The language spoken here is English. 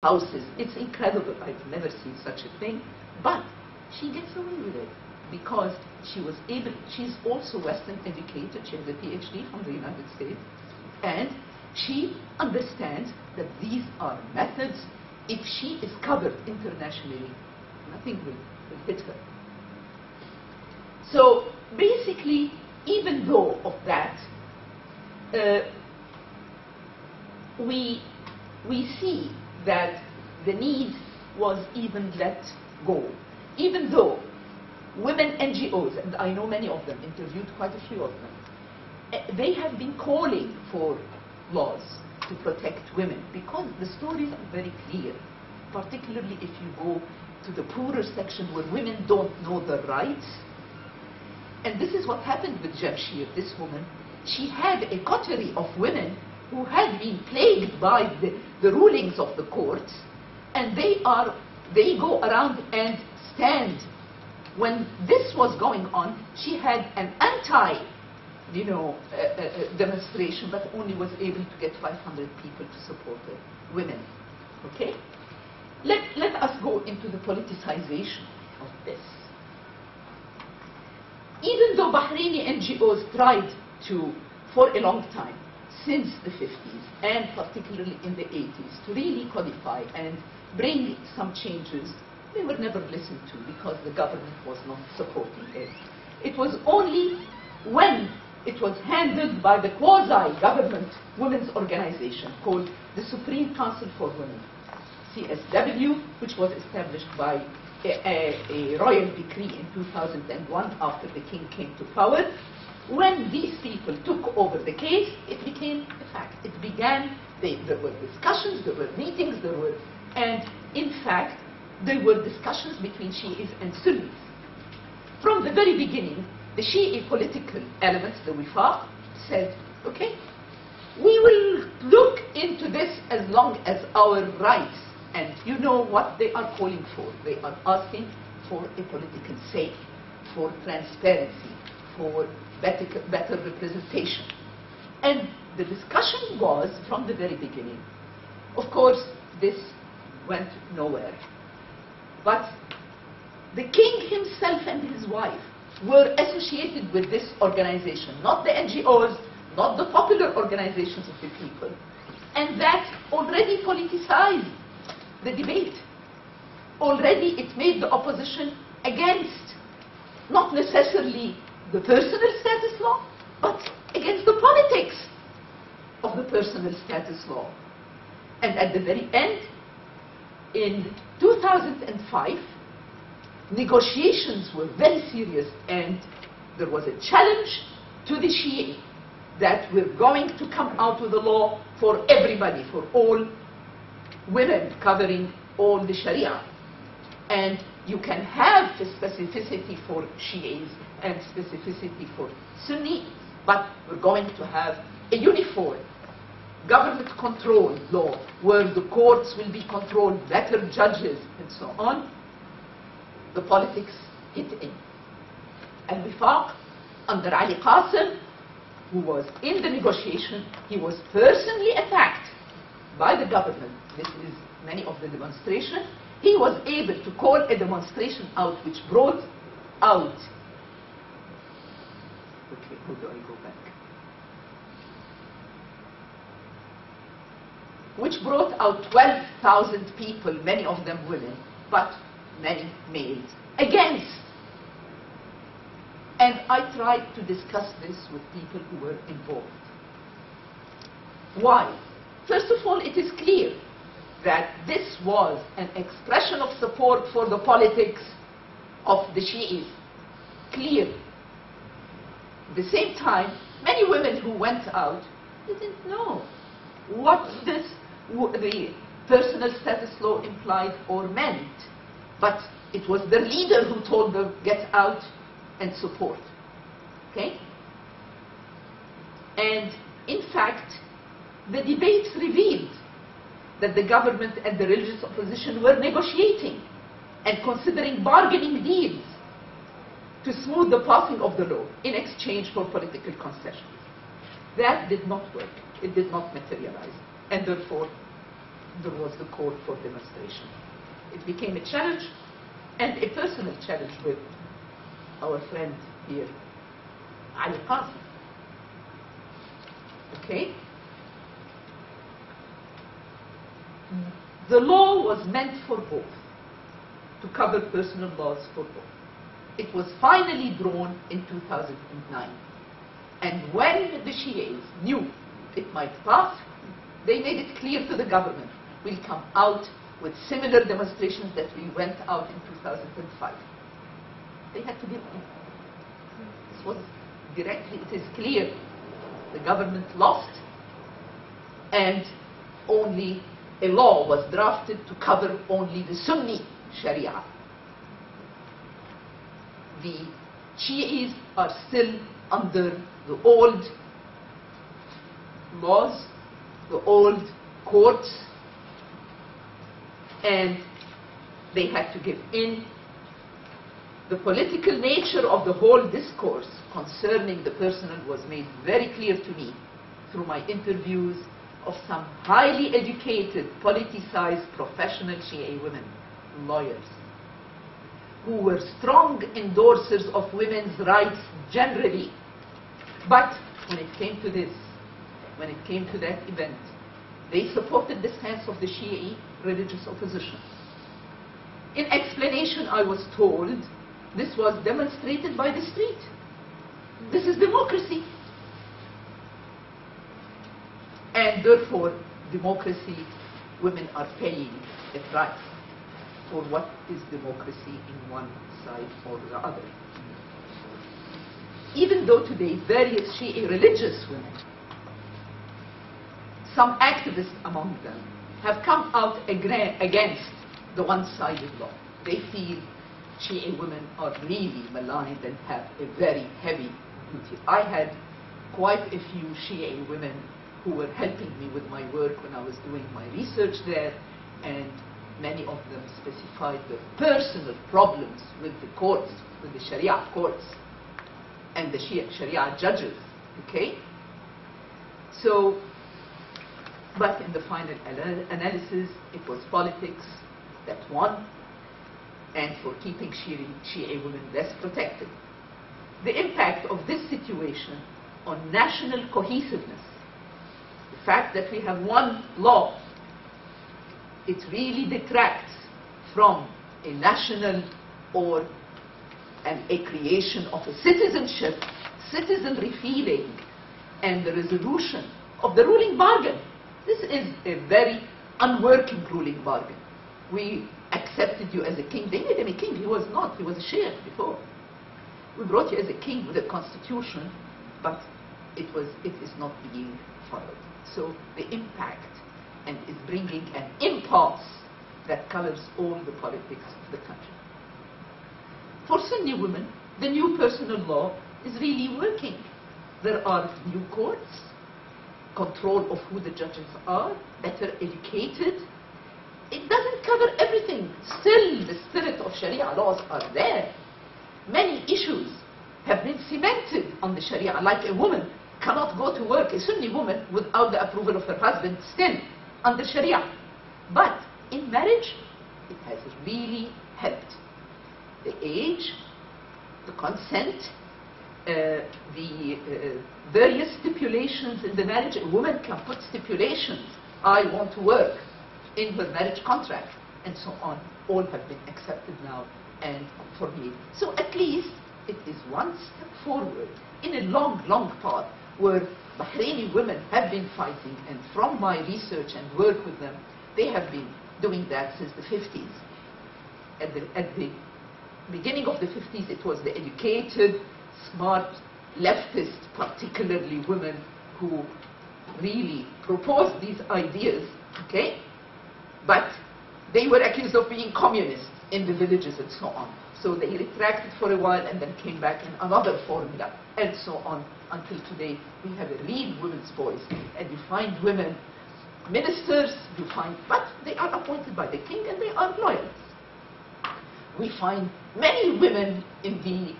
houses. It's incredible. I've never seen such a thing. But she gets away with it because she was able, she's also Western educated. She has a PhD from the United States. And she understands that these are methods. If she is covered internationally, nothing will hit her. So basically, even though of that, we see that the need was even let go. Even though women NGOs, and I know many of them, interviewed quite a few of them, they have been calling for laws to protect women because the stories are very clear, particularly if you go to the poorer section where women don't know their rights. And this is what happened with Jamshir, this woman. She had a coterie of women who had been plagued by the rulings of the courts, and they go around and stand. When this was going on, she had an demonstration, but only was able to get 500 people to support her, women. Okay? Let us go into the politicization of this. Even though Bahraini NGOs tried to, for a long time, since the 50s, and particularly in the 80s, to really codify and bring some changes, they were never listened to because the government was not supporting it. It was only when it was handled by the quasi-government women's organization called the Supreme Council for Women, CSW, which was established by a royal decree in 2001 after the king came to power. When these people took over the case, it became a fact. It began, there were discussions, there were meetings, and in fact, there were discussions between Shi'is and Sunnis. From the very beginning, the Shi'i political elements, the Wifaq, said, okay, we will look into this as long as our rights, and you know what they are calling for. They are asking for a political say, for transparency, for better representation. And the discussion was from the very beginning. Of course, this went nowhere. But the king himself and his wife were associated with this organization, not the NGOs, not the popular organizations of the people. And that already politicized the debate. Already it made the opposition against, not necessarily the personal status law, but against the politics of the personal status law. And at the very end, in 2005, negotiations were very serious, and there was a challenge to the Shia that we're going to come out with a law for everybody, for all women, covering all the Sharia. And you can have a specificity for Shias and specificity for Sunni, but we're going to have a uniform government control law where the courts will be controlled, better judges, and so on. The politics hit in. Al-Wifaq, under Ali Qasim, who was in the negotiation, he was personally attacked by the government. This is many of the demonstrations. He was able to call a demonstration out which brought out, okay, how do I go back? Which brought out 12,000 people, many of them women, but many males, against. And I tried to discuss this with people who were involved. Why? First of all, it is clear that this was an expression of support for the politics of the Shi'is. Clear. At the same time, many women who went out didn't know what the personal status law implied or meant. But it was their leader who told them, get out and support. Okay? And in fact, the debates revealed that the government and the religious opposition were negotiating and considering bargaining deals to smooth the passing of the law in exchange for political concessions. That did not work. It did not materialize. And therefore, there was the call for demonstration. It became a challenge, and a personal challenge with our friend here, Ali Qasim. Okay? The law was meant for both, to cover personal laws for both. It was finally drawn in 2009. And when the Shias knew it might pass, they made it clear to the government, we'll come out with similar demonstrations that we went out in 2005. They had to give in. This was directly, it is clear, the government lost, and only a law was drafted to cover only the Sunni Sharia. The Shi'is are still under the old laws, the old courts, and they had to give in. The political nature of the whole discourse concerning the personal was made very clear to me through my interviews of some highly educated, politicized, professional Shia women, lawyers, who were strong endorsers of women's rights generally. But when it came to this, when it came to that event, they supported the stance of the Shia religious opposition. In explanation, I was told this was demonstrated by the street. This is democracy. And therefore, democracy, women are paying a price for what is democracy in one side or the other. Even though today various Shia religious women, some activists among them, have come out against the one-sided law. They feel Shia women are really maligned and have a very heavy duty. I had quite a few Shia women who were helping me with my work when I was doing my research there, and many of them specified the personal problems with the courts, with the Sharia courts, and the Sharia judges, okay? So, but in the final analysis, it was politics that won, and for keeping Shia women less protected. The impact of this situation on national cohesiveness, the fact that we have one law, it really detracts from a national or a creation of a citizenship, citizenry feeling, and the resolution of the ruling bargain. This is a very unworking ruling bargain. We accepted you as a king. They made him a king. He was not. He was a sheikh before. We brought you as a king with a constitution, but it is not being followed. So the impact and is bringing an impulse that colors all the politics of the country. For Sunni women, the new personal law is really working. There are new courts, control of who the judges are, better educated. It doesn't cover everything. Still, the spirit of Sharia laws are there. Many issues have been cemented on the Sharia, like a woman cannot go to work, a Sunni woman, without the approval of her husband, still under Sharia. But in marriage, it has really helped. The age, the consent, the various stipulations in the marriage. A woman can put stipulations, I want to work, in her marriage contract, and so on. All have been accepted now and forgiven. So at least it is one step forward in a long, long path where Bahraini women have been fighting, and from my research and work with them, they have been doing that since the 50s. At the beginning of the 50s, it was the educated, smart, leftist, particularly women, who really proposed these ideas, okay? But they were accused of being communists in the villages and so on. So they retracted for a while and then came back in another formula, and so on, until today we have a real women's voice. And you find women ministers, you find, but they are appointed by the king and they are loyal. We find many women in the